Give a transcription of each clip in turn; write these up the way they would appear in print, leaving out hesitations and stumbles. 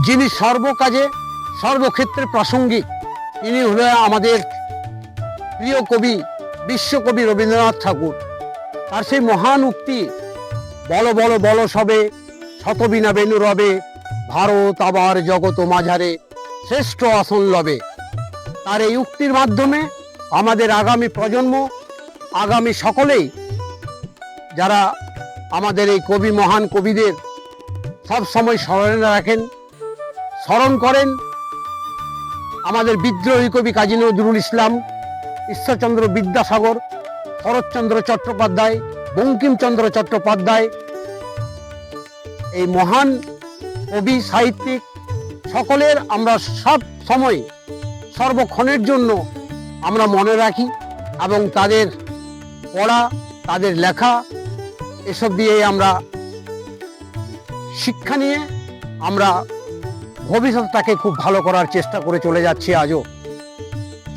যিনি সর্বকাজে সর্বক্ষেত্রে প্রাসঙ্গিক, তিনি হলেন আমাদের প্রিয় কবি, বিশ্বকবি রবীন্দ্রনাথ ঠাকুর। তার সেই মহান উক্তি, বল বল বল সবে, শতবিনা বেনু রবে, ভারত আবার জগত মাঝারে, শ্রেষ্ঠ আসন লবে। তার এই উক্তির মাধ্যমে আমাদের আগামী প্রজন্ম, আগামী সকলেই যারা আমাদের এই কবি, মহান কবিদের সব সময় স্মরণে রাখেন, স্মরণ করেন। আমাদের বিদ্রোহী কবি কাজী নজরুল ইসলাম, ঈশ্বরচন্দ্র বিদ্যাসাগর, শরৎচন্দ্র চট্টোপাধ্যায়, বঙ্কিমচন্দ্র চট্টোপাধ্যায়, এই মহান কবি, সাহিত্যিক সকলের আমরা সব সময় সর্বক্ষণের জন্য আমরা মনে রাখি এবং তাদের পড়া, তাদের লেখা, এসব দিয়ে আমরা শিক্ষা নিয়ে আমরা ভবিষ্যৎটাকে খুব ভালো করার চেষ্টা করে চলে যাচ্ছি। আজও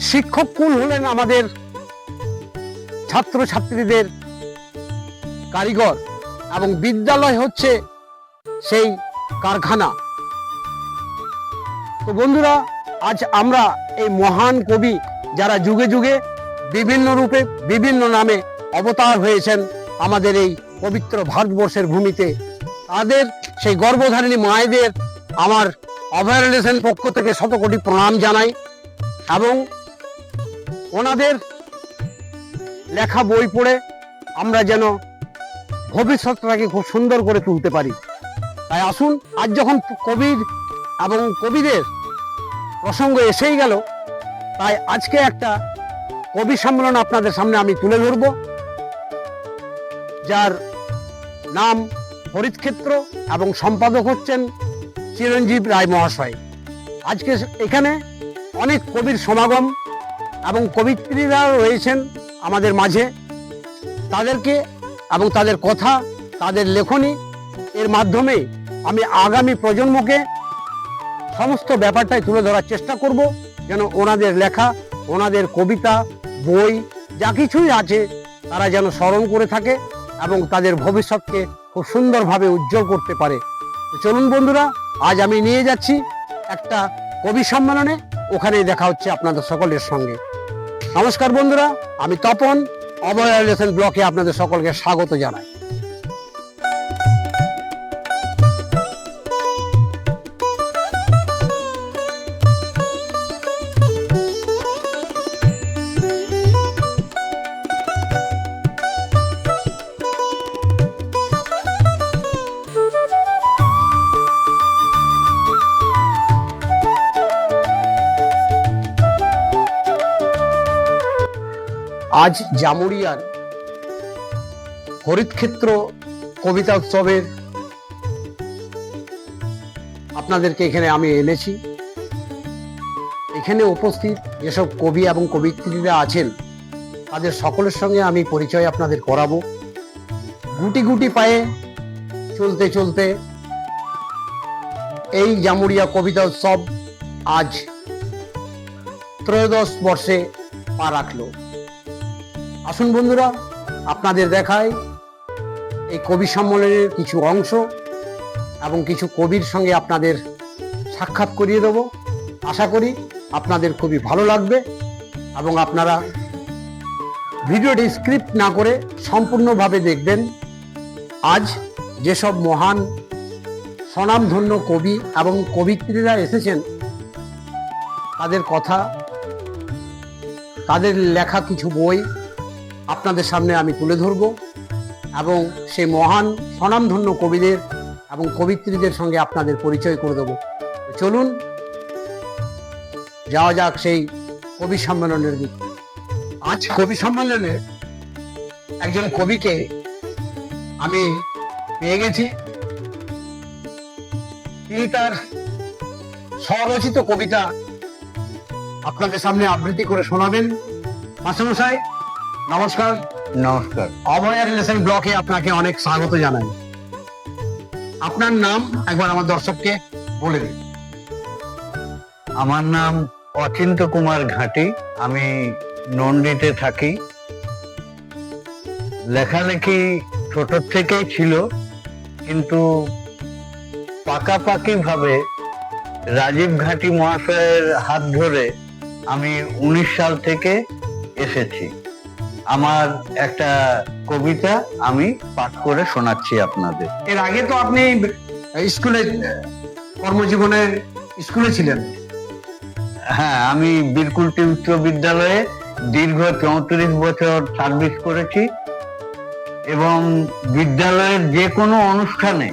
শিক্ষক কুল হলেন আমাদের ছাত্রছাত্রীদের কারিগর, এবং বিদ্যালয় হচ্ছে সেই কারখানা। তো বন্ধুরা, আজ আমরা এই মহান কবি যারা যুগে যুগে বিভিন্ন রূপে, বিভিন্ন নামে অবতার হয়েছেন আমাদের এই পবিত্র ভারতবর্ষের ভূমিতে, তাদের সেই গর্ভধারিণী মায়েদের আমার অভয়ারণ্যের পক্ষ থেকে শতকোটি প্রণাম জানাই, এবং ওনাদের লেখা বই পড়ে আমরা যেন ভবিষ্যৎটাকে খুব সুন্দর করে তুলতে পারি। তাই আসুন, আজ যখন কবির এবং কবিদের প্রসঙ্গ এসেই গেল, তাই আজকে একটা কবি সম্মেলন আপনাদের সামনে আমি তুলে ধরব, যার নাম ফরিদক্ষেত্র এবং সম্পাদক হচ্ছেন চিরঞ্জীব রায় মহাশয়। আজকে এখানে অনেক কবির সমাগম এবং কবিত্রীরা রয়েছেন আমাদের মাঝে। তাদেরকে এবং তাদের কথা, তাদের লেখনী এর মাধ্যমে আমি আগামী প্রজন্মকে সমস্ত ব্যাপারটাই তুলে ধরার চেষ্টা করব, যেন ওনাদের লেখা, ওনাদের কবিতা, বই যা কিছুই আছে তারা যেন স্মরণ করে থাকে এবং তাদের ভবিষ্যৎকে খুব সুন্দরভাবে উজ্জ্বল করতে পারে। চলুন বন্ধুরা, আজ আমি নিয়ে যাচ্ছি একটা কবি সম্মেলনে, ওখানে দেখা হচ্ছে আপনাদের সকলের সঙ্গে। নমস্কার বন্ধুরা, আমি তপন, অভয়ারণ্য ব্লকে আপনাদের সকলকে স্বাগত জানাই। আজ জামুরিয়ার ফরিদক্ষেত্র কবিতা উৎসবের আপনাদেরকে এখানে আমি এনেছি। এখানে উপস্থিত যেসব কবি এবং কবিত্রীরা আছেন তাদের সকলের সঙ্গে আমি পরিচয় আপনাদের করাবো। গুটি গুটি পায়ে চলতে চলতে এই জামুরিয়া কবিতা উৎসব আজ ত্রয়োদশ বর্ষে পা রাখলো। আসুন বন্ধুরা, আপনাদের দেখাই এই কবি সম্মেলনের কিছু অংশ এবং কিছু কবির সঙ্গে আপনাদের সাক্ষাৎ করিয়ে দেব। আশা করি আপনাদের খুবই ভালো লাগবে এবং আপনারা ভিডিওটি স্ক্রিপ্ট না করে সম্পূর্ণভাবে দেখবেন। আজ যেসব মহান স্বনামধন্য কবি এবং কবিত্রীরা এসেছেন তাদের কথা, তাদের লেখা কিছু বই আপনাদের সামনে আমি তুলে ধরব এবং সেই মহান স্বনামধন্য কবিদের এবং কবিত্রীদের সঙ্গে আপনাদের পরিচয় করে দেব। চলুন যাওয়া যাক সেই কবি সম্মেলনের দিকে। আজ কবি সম্মেলনে একজন কবিকে আমি পেয়ে গেছি। তিনি তার স্বরচিত কবিতা আপনাদের সামনে আবৃত্তি করে শোনাবেন। মাস্টারমশাই নমস্কার। নমস্কার। অভয়ারণ্য ব্লকে আপনাকে অনেক স্বাগত জানাই। আপনার নাম একবার আমার দর্শককে বলে দিন। আমার নাম অচিন্ত কুমার ঘাটি, আমি নন্দিতে থাকি। লেখালেখি ছোট থেকেই ছিল, কিন্তু পাকাপাকি ভাবে রাজীব ঘাটি মহাশয়ের হাত ধরে আমি 19 সাল থেকে এসেছি। আমার একটা কবিতা আমি পাঠ করে শোনাচ্ছি আপনাদের। এর আগে তো আপনি স্কুলে কর্মজীবনে স্কুলে ছিলেন। হ্যাঁ, আমি বীরকুলটি উচ্চ বিদ্যালয়ে দীর্ঘ 34 বছর সার্ভিস করেছি এবং বিদ্যালয়ের যে কোনো অনুষ্ঠানে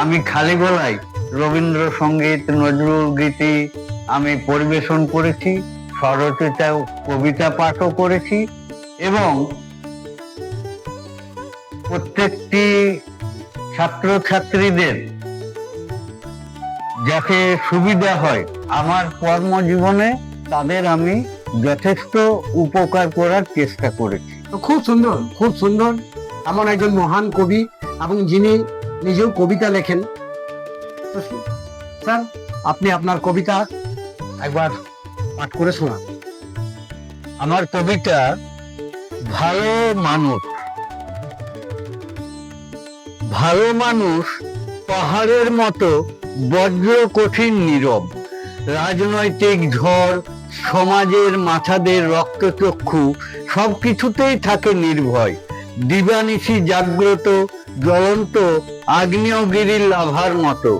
আমি খালি গলায় রবীন্দ্রসঙ্গীত, নজরুল গীতি আমি পরিবেশন করেছি, স্বরচিত কবিতা পাঠও করেছি এবং প্রত্যেকটি ছাত্রছাত্রীদের যাতে সুবিধা হয় আমার কর্মজীবনে তাদের আমি যথেষ্ট উপকার করার চেষ্টা করেছি। তো খুব সুন্দর, খুব সুন্দর। এমন একজন মহান কবি এবং যিনি নিজেও কবিতা লেখেন। তো স্যার, আপনি আপনার কবিতা একবার পাঠ করে শোনান। আমার কবিতা ভালো মানুষ। ভালো মানুষ পাহাড়ের মতো বজ্র কঠিন নীরব। রাজনৈতিক ঝড়, সমাজের মাথাদের রক্তচক্ষু সবকিছুতেই থাকে নির্ভয়। দিবানিশি জাগ্রত, জ্বলন্ত আগ্নেয়গিরির লাভার মতো।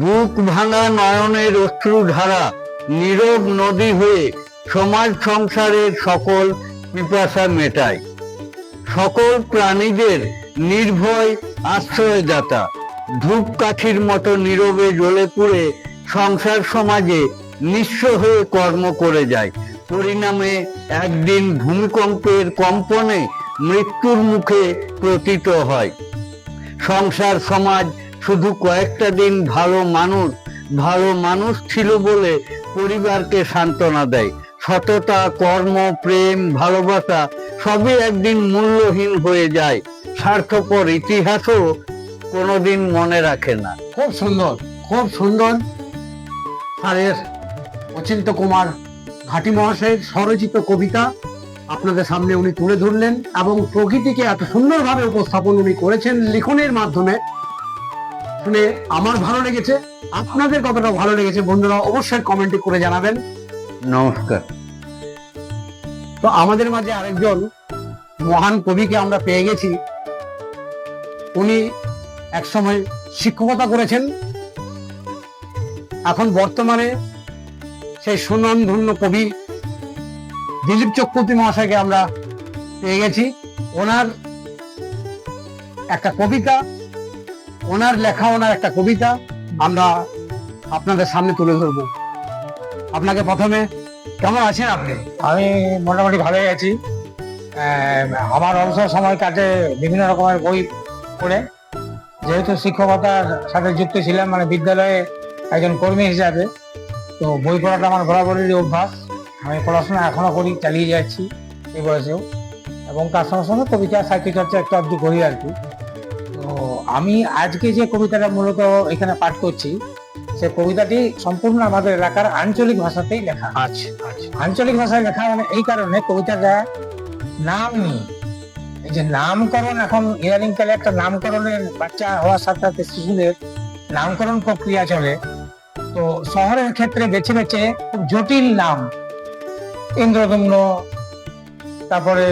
বুক ভাঙা নয়নের অশ্রুধারা নীরব নদী হয়ে সমাজ সংসারের সকল পিপাসা মেটায়। সকল প্রাণীদের নির্ভয় আশ্রয়দাতা। ধূপকাঠির মতো নীরবে জ্বলে পুড়ে সংসার সমাজে নিঃস্ব হয়ে কর্ম করে যায়। পরিণামে একদিন ভূমিকম্পের কম্পনে মৃত্যুর মুখে পতিত হয়। সংসার সমাজ শুধু কয়েকটা দিন ভালো মানুষ ছিল বলে পরিবারকে সান্ত্বনা দেয়। সততা, কর্ম, প্রেম, ভালোবাসা সবই একদিন মূল্যহীন হয়ে যায়। স্বার্থপর ইতিহাসও কোনোদিন মনে রাখে না। খুব সুন্দর, খুব সুন্দর। স্যারের অচিন্ত কুমার ঘাটি মহাশয়ের স্বরচিত কবিতা আপনাদের সামনে উনি তুলে ধরলেন এবং প্রকৃতিকে এত সুন্দরভাবে উপস্থাপন উনি করেছেন লিখনের মাধ্যমে। শুনে আমার ভালো লেগেছে। আপনাদের কতটা ভালো লেগেছে বন্ধুরা অবশ্যই কমেন্টে করে জানাবেন। নমস্কার। তো আমাদের মাঝে আরেকজন মহান কবিকে আমরা পেয়ে গেছি। উনি একসময় শিক্ষকতা করেছেন, এখন বর্তমানে সেই সুনামধন্য কবি দিলীপ চক্রবর্তী মহাশয়কে আমরা পেয়ে গেছি। ওনার একটা কবিতা, ওনার লেখা ওনার একটা কবিতা আমরা আপনাদের সামনে তুলে ধরবো। আপনাকে প্রথমে, কেমন আছেন আপনি? আমি মোটামুটি ভালোই আছি। আমার অবসর সময় কাটে বিভিন্ন রকমের বই পড়ে। যেহেতু শিক্ষকতার সাথে যুক্ত ছিলাম, মানে বিদ্যালয়ে একজন কর্মী হিসাবে, তো বই পড়াটা আমার বরাবরই অভ্যাস। আমি পড়াশোনা এখনো করি, চালিয়ে যাচ্ছি এই বয়সেও, এবং তার সঙ্গে সঙ্গে কবিতা সাহিত্য চর্চা একটু আধটু করি আর কি। তো আমি আজকে যে কবিতাটা মূলত এখানে পাঠ করছি, সে কবিতাটি সম্পূর্ণ আমাদের এলাকার আঞ্চলিক ভাষাতেই লেখা। আচ্ছা আচ্ছা। আঞ্চলিক ভাষায় লেখা মানে এই কারণে কবিতাটা নাম নিয়ে, এই যে নামকরণ, এখন ইদানিং কালে একটা নামকরণের বাচ্চা হওয়ার সাথে সাথে শিশুদের নামকরণ প্রক্রিয়া চলে। তো শহরের ক্ষেত্রে বেছে বেছে খুব জটিল নাম, ইন্দ্রদম্ন, তারপরে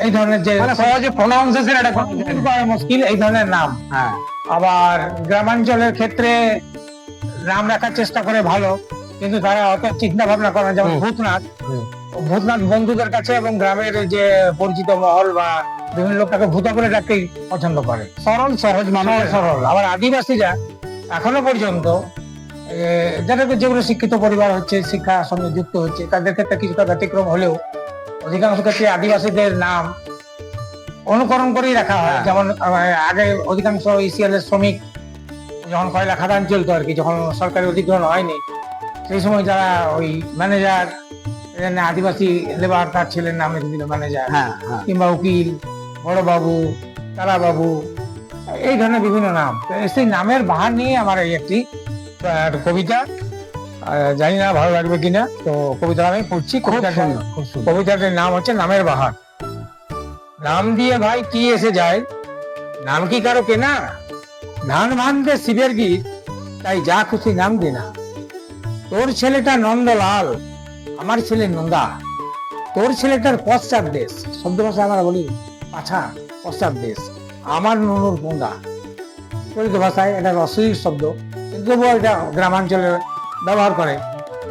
এই ধরনের যে মানে সহজে প্রনাউন্সিয়েশন এটা করা মুশকিল, এই ধরনের নাম। হ্যাঁ। আবার গ্রামাঞ্চলের ক্ষেত্রে নাম রাখার চেষ্টা করে ভালো, কিন্তু তারা অত চিন্তা ভাবনা করে না। যেমন ভূতনাথ, ভূতনাথ বন্ধুদের কাছে এবং গ্রামের যে পরিচিত মহল বা বিভিন্ন লোক তাকে ভূতা করে ডাকতেই পছন্দ করে। সরল সহজ মানুষ, সরল। আবার আদিবাসীরা এখনো পর্যন্ত যেগুলো শিক্ষিত পরিবার হচ্ছে, শিক্ষার সঙ্গে যুক্ত হচ্ছে, তাদের ক্ষেত্রে কিছুটা ব্যতিক্রম হলেও অধিকাংশ ক্ষেত্রে আদিবাসীদের নাম অনুকরণ করেই রাখা হয়। যেমন আগে অধিকাংশ ইসিএল এর শ্রমিক যখন কয়লা খাদান চলতো আর কি, যখন সরকারি অধিগ্রহণ হয়নি, সেই সময় যারা ওই ম্যানেজার, আদিবাসী লেবার তার ছেলের নামে দিল ম্যানেজার, কিংবা উকিল, বড় বাবু, তারা বাবু, এই ধরনের বিভিন্ন নাম। সেই নামের বাহার নিয়ে আমার এই একটি কবিতা। জানি না ভালো লাগবে কিনা, তো কবিতা আমি পড়ছি। কবিতাটির নাম হচ্ছে নামের বাহার। নাম দিয়ে ভাই কি এসে যায়, নাম কি কারো কেনা? ধান ভাঙতে শিবের গীত, তাই যা খুশি নাম দি না। তোর ছেলেটা নন্দলাল, আমার ছেলে নন্দা। তোর ছেলেটার পশ্চাৎ দেশ, শব্দ ভাষা আমরা বলি পাছা, পশ্চাৎ দেশ, আমার নুনুর পোঙ্গা। চলিত ভাষায় এটা অশ্লীল শব্দ, কিন্তু তবুও এটা গ্রামাঞ্চলে ব্যবহার করে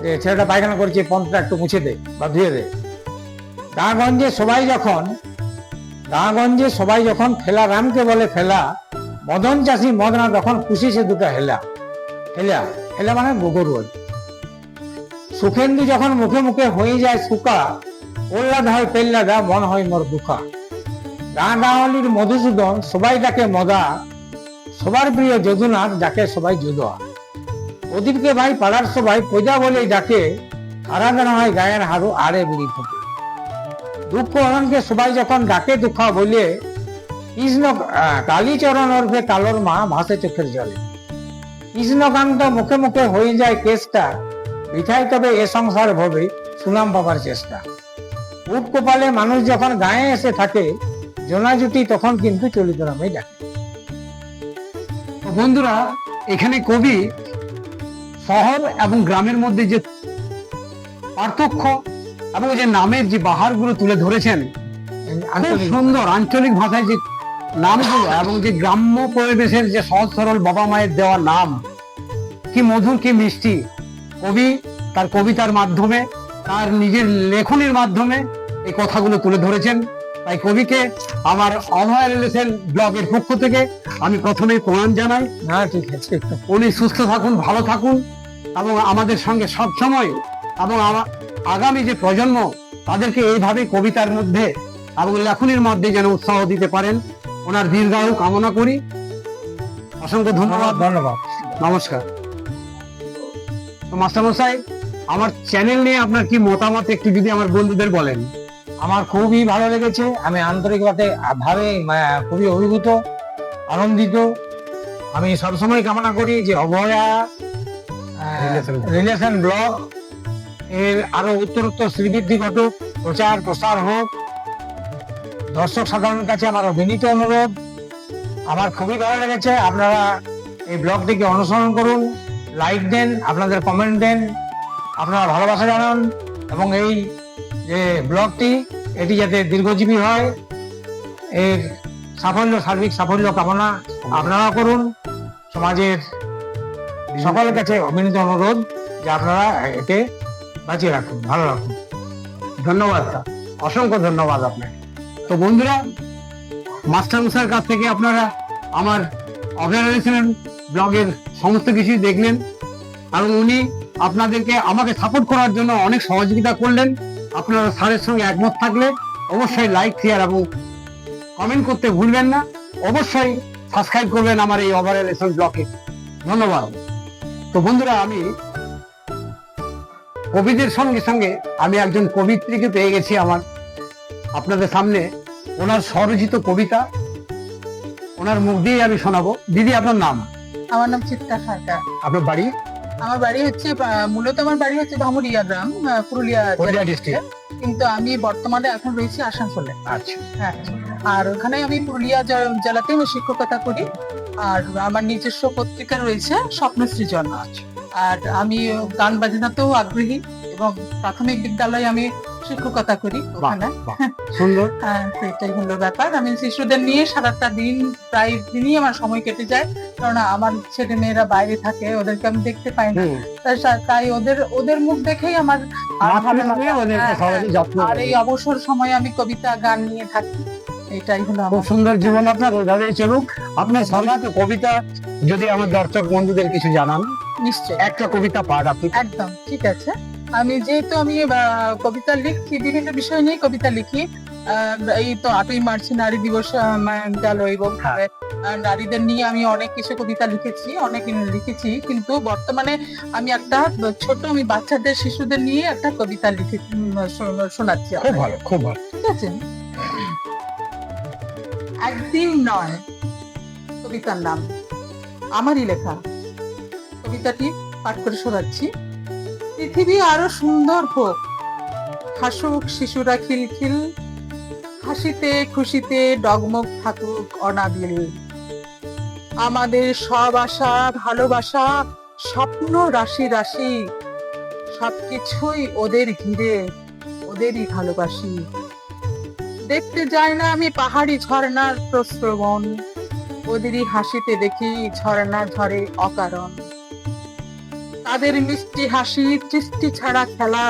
যে ছেলেটা পায়খানা করেছে, পন্থটা একটু মুছে দে বা ধুয়ে দে। গাঁগঞ্জে সবাই যখন ফেলা রামকে বলে ফেলা, মদন চাষি মদনা তখন খুশি সে দুটো হেলা। হেলা হেলা মানে গোবর। সুখেন্দু যখন মুখে মুখে হয়ে যায় সুকা, ওল্লাদ হয় পেল্লাদা, মন হয় মোর দুঃখা। গাঁওয়ালির মধুসূদন, সবাই ডাকে মদা, সবার প্রিয় যদুনাথ, ডাকে সবাই যদুয়া। ওদিকে ভাই পাড়ার সবাই পূজা বলে ডাকে, আরাধনা হয় গায়ের হারু আড়ে বুড়ি ফুটে। দুঃখ অননকে সবাই যখন ডাকে দুঃখা বলে, কৃষ্ণ কালীচরণ ওরফে কালোর মা ভাসে চোখের জলে। কৃষ্ণকান্ত মুখে মুখে হয়ে যায় কেসটা, বিঠাই তবে এ সংসার ভবে সুনাম পাবার চেষ্টা। উট কপালে মানুষ যখন গায়ে এসে থাকে, জোনাজুটি তখন কিন্তু চলিত নামে ডাকে। তো বন্ধুরা, এখানে কবি শহর এবং গ্রামের মধ্যে যে পার্থক্য এবং যে নামের যে বাহারগুলো তুলে ধরেছেন, খুব সুন্দর আঞ্চলিক ভাষায় যে নামগুলো এবং যে গ্রাম্য পরিবেশের যে সহজ সরল বাবা মায়ের দেওয়া নাম, কি মধুর কি মিষ্টি। কবি তার কবিতার মাধ্যমে, তার নিজের লেখনের মাধ্যমে এই কথাগুলো তুলে ধরেছেন। তাই কবিকে আমার অভয়া রিলেশন ব্লগের পক্ষ থেকে আমি প্রথমে প্রণাম জানাই। না ঠিক আছে, উনি সুস্থ থাকুন, ভালো থাকুন এবং আমাদের সঙ্গে সব সময় এবং আগামী যে প্রজন্ম তাদেরকে এইভাবে কবিতার মধ্যে এবং লেখনের মধ্যে যেন উৎসাহ দিতে পারেন, ওনার দীর্ঘায়ু কামনা করি। অসংখ্য ধন্যবাদ। ধন্যবাদ, নমস্কার। তো মাস্টারমশাই, আমার চ্যানেল নিয়ে আপনার কি মতামত একটু যদি আমার বন্ধুদের বলেন। আমার খুবই ভালো লেগেছে। আমি আন্তরিকভাবে খুবই অভিভূত, আনন্দিত। আমি সবসময় কামনা করি যে অভয়া রিলেশন ব্লগ এর আরো উত্তরোত্তর শ্রীবৃদ্ধি ঘটুক, প্রচার প্রসার হোক। দর্শক সাধারণের কাছে আমার বিনীত অনুরোধ, আমার খুবই ভালো লেগেছে। আপনারা এই ব্লগটিকে অনুসরণ করুন, লাইক দেন, আপনাদের কমেন্ট দেন, আপনারা ভালোবাসা জানান এবং এই যে ব্লগটি এটি যাতে দীর্ঘজীবী হয়, এর সাফল্য, সার্বিক সাফল্য কামনা আপনারা করুন। সমাজের সকলের কাছে অবিনীত অনুরোধ যে আপনারা এতে বাঁচিয়ে রাখুন, ভালো রাখুন। ধন্যবাদ স্যার, অসংখ্য ধন্যবাদ আপনাকে। তো বন্ধুরা, মাস্টার মশাইয়ের কাছ থেকে আপনারা আমার অবজারভেশন ব্লগের সমস্ত কিছুই দেখলেন এবং উনি আপনাদেরকে আমাকে সাপোর্ট করার জন্য অনেক সহযোগিতা করলেন। আপনারা স্যারের সঙ্গে একমত থাকলে অবশ্যই লাইক, শেয়ার এবং কমেন্ট করতে ভুলবেন না। অবশ্যই সাবস্ক্রাইব করবেন আমার এই অবজারভেশন ব্লগে। ধন্যবাদ। তো বন্ধুরা, আমি কবিদের সঙ্গে সঙ্গে আমি একজন কবিত্রীকে পেয়ে গেছি আমার আপনাদের সামনে। ওনার স্বরচিত কবিতা ওনার মুখ দিয়ে আমি শোনাবো। দিদি, আপনার নাম? আমার নাম চিত্তা সরকার। আপনার বাড়ি? আমার বাড়ি হচ্ছে মূলত আমার বাড়ি হচ্ছে ভামুরিয়া গ্রাম, পুরুলিয়া ডিস্ট্রিক্ট, কিন্তু আমি বর্তমানে এখন রয়েছি আসানসোলে। আচ্ছা। হ্যাঁ, আর ওখানে আমি পুরুলিয়া জেলাতে আমি শিক্ষকতা করি। আর আমার নিজস্ব পত্রিকা রয়েছে স্বপ্ন সৃজন। আর আমি গান বাজনাতেও আগ্রহী এবং প্রাথমিক বিদ্যালয়ে আমি শিক্ষকতা করি ওখানে। সুন্দর। হ্যাঁ, তো এটাই হলো ব্যাপার। আমি শিশুদের নিয়ে সারাটা দিন, প্রায় দিনই আমার সময় কেটে যায়, কারণ আমার ছেলে মেয়েরা বাইরে থাকে, ওদেরকে আমি দেখতে পাই না। তাই ওদের মুখ দেখেই আমার আর এই অবসর সময় আমি কবিতা গান নিয়ে থাকি। এটাই হলো খুব সুন্দর জীবন আপনার, ওইভাবেই চলুক। আপনার সমাজ কবিতা যদি আমার দর্শক বন্ধুদের কিছু জানান। নিশ্চয়, একটা কবিতা পাঠ আপনি। একদম ঠিক আছে। আমি যেহেতু কবিতা লিখছি, বিভিন্ন বিষয় নিয়ে কবিতা লিখি। এই তো 8ই মার্চ নারী দিবস গেল এবং নারীদের নিয়ে আমি অনেক কিছু কবিতা লিখেছি, কিন্তু বর্তমানে আমি একটা ছোট বাচ্চাদের, শিশুদের নিয়ে একটা কবিতা লিখেছি, শোনাচ্ছি। খুব ভালো, খুব ভালো। ঠিক আছে। একদিন নয়, কবিতার নাম, আমারই লেখা। কবিতাটি পাঠ করে শোনাচ্ছি। পৃথিবী আরো সুন্দর হোক, হাসুক শিশুরা খিলখিল, হাসিতে খুশিতে ডগমগ থাকুক অনাবিল। আমাদের সব আশা, ভালোবাসা, স্বপ্ন রাশি রাশি সবকিছুই ওদের ঘিরে, ওদেরই ভালোবাসি। দেখতে যাই না আমি পাহাড়ি ঝর্ণার প্রস্রবণ, ওদেরই হাসিতে দেখি ঝর্ণা ঝরে অকারণ। তাদের মিষ্টি হাসি, দৃষ্টি ছাড়া খেলা,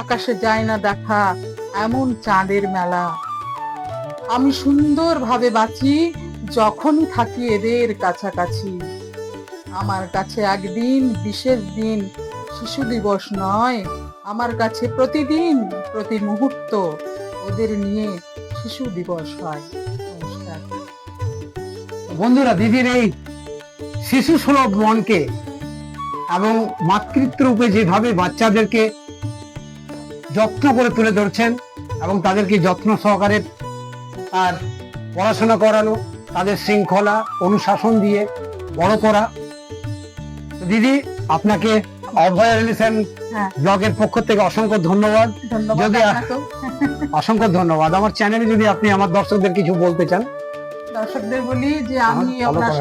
আকাশে যায় না দেখা এমন চাঁদের মেলা। আমি সুন্দরভাবে বাঁচি যখনই থাকি এদের কাছাকাছি। আমার কাছে একদিন বিশেষ দিন শিশু দিবস নয়, আমার কাছে প্রতিদিন প্রতি মুহূর্ত ওদের নিয়ে শিশু দিবস হয়। নমস্কার। বন্ধুরা, দিদির এই শিশু সুলভ মনকে এবং মাতৃত্ব রূপে যেভাবে বাচ্চাদেরকে যত্ন করে তুলে ধরছেন এবং তাদেরকে যত্ন সহকারে আর পড়াশোনা করানো, তাদের শৃঙ্খলা অনুশাসন দিয়ে বড় করা। তো দিদি, আপনাকে অভয়া রিলেশন হ্যাঁ। ব্লগের পক্ষ থেকে অসংখ্য ধন্যবাদ। ধন্যবাদ যদি আপনাকেও। অসংখ্য ধন্যবাদ। আমার চ্যানেলে যদি আপনি আমার দর্শকদের কিছু বলতে চান। দর্শকদের বলি যে আমি ভালো ওনার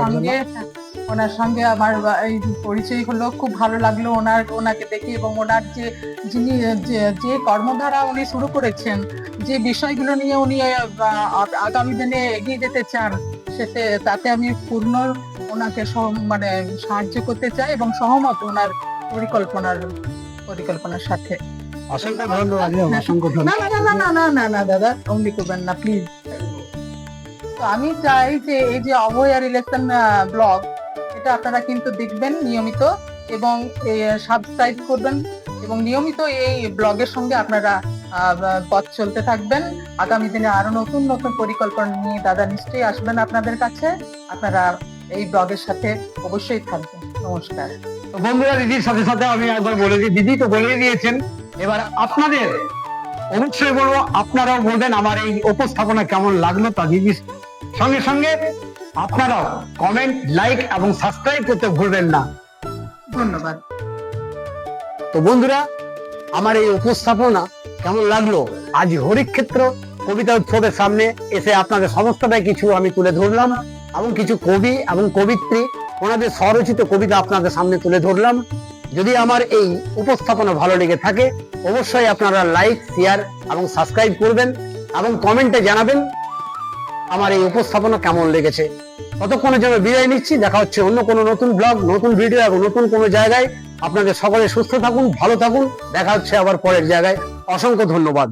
করার সঙ্গে আমার এই পরিচয় হলো, খুব ভালো লাগলো ওনাকে দেখে, এবং ওনার যিনি যে কর্মধারা উনি শুরু করেছেন, যে বিষয়গুলো নিয়ে উনি আগামী দিনে এগিয়ে যেতে চান, তাতে আমি পূর্ণ ওনাকে মানে সাহায্য করতে চাই এবং সহমত ওনার পরিকল্পনার সাথে। অসংখ্য ধন্যবাদ। অসংখ্য না ধন্যবাদ। না না না না না না দাদা, অমনি করবেন না প্লিজ। তো আমি চাই যে এই যে অভয়া রিলেশন ব্লগ, এটা আপনারা কিন্তু দেখবেন নিয়মিত এবং সাবস্ক্রাইব করবেন, এবং নিয়মিত এই ব্লগের সঙ্গে আপনারা পথ চলতে থাকবেন। আগামী দিনে আরো নতুন নতুন পরিকল্পনা নিয়ে দাদা নিশ্চয়ই আসবেন আপনাদের কাছে। আপনারা এই ব্লগের সাথে অবশ্যই থাকবেন। নমস্কার। তো বন্ধুরা, দিদির সাথে সাথে আমি একবার বলে দিই, দিদি তো বলে দিয়েছেন, এবার আপনাদের অবশ্যই বলবো, আপনারাও বলবেন আমার এই উপস্থাপনা কেমন লাগলো। তা দিদির সঙ্গে সঙ্গে আপনারাও কমেন্ট, লাইক এবং সাবস্ক্রাইব করতে ভুলবেন না। ধন্যবাদ। তো বন্ধুরা, আমার এই উপস্থাপনা কেমন লাগলো, আজ হরিক্ষেত্র কবিতা উৎসবের সামনে এসে আপনাদের সমস্তটাই কিছু আমি তুলে ধরলাম, এবং কিছু কবি এবং কবিত্রী ওনাদের স্বরচিত কবিতা আপনাদের সামনে তুলে ধরলাম। যদি আমার এই উপস্থাপনা ভালো লেগে থাকে, অবশ্যই আপনারা লাইক, শেয়ার এবং সাবস্ক্রাইব করবেন এবং কমেন্টে জানাবেন আমার এই উপস্থাপনা কেমন লেগেছে। ততক্ষণের জন্য বিদায় নিচ্ছি। দেখা হচ্ছে অন্য কোনো নতুন ব্লগ, নতুন ভিডিও এবং নতুন কোনো জায়গায়। আপনাদের সকলে সুস্থ থাকুন, ভালো থাকুন। দেখা হচ্ছে আবার পরের জায়গায়। অসংখ্য ধন্যবাদ।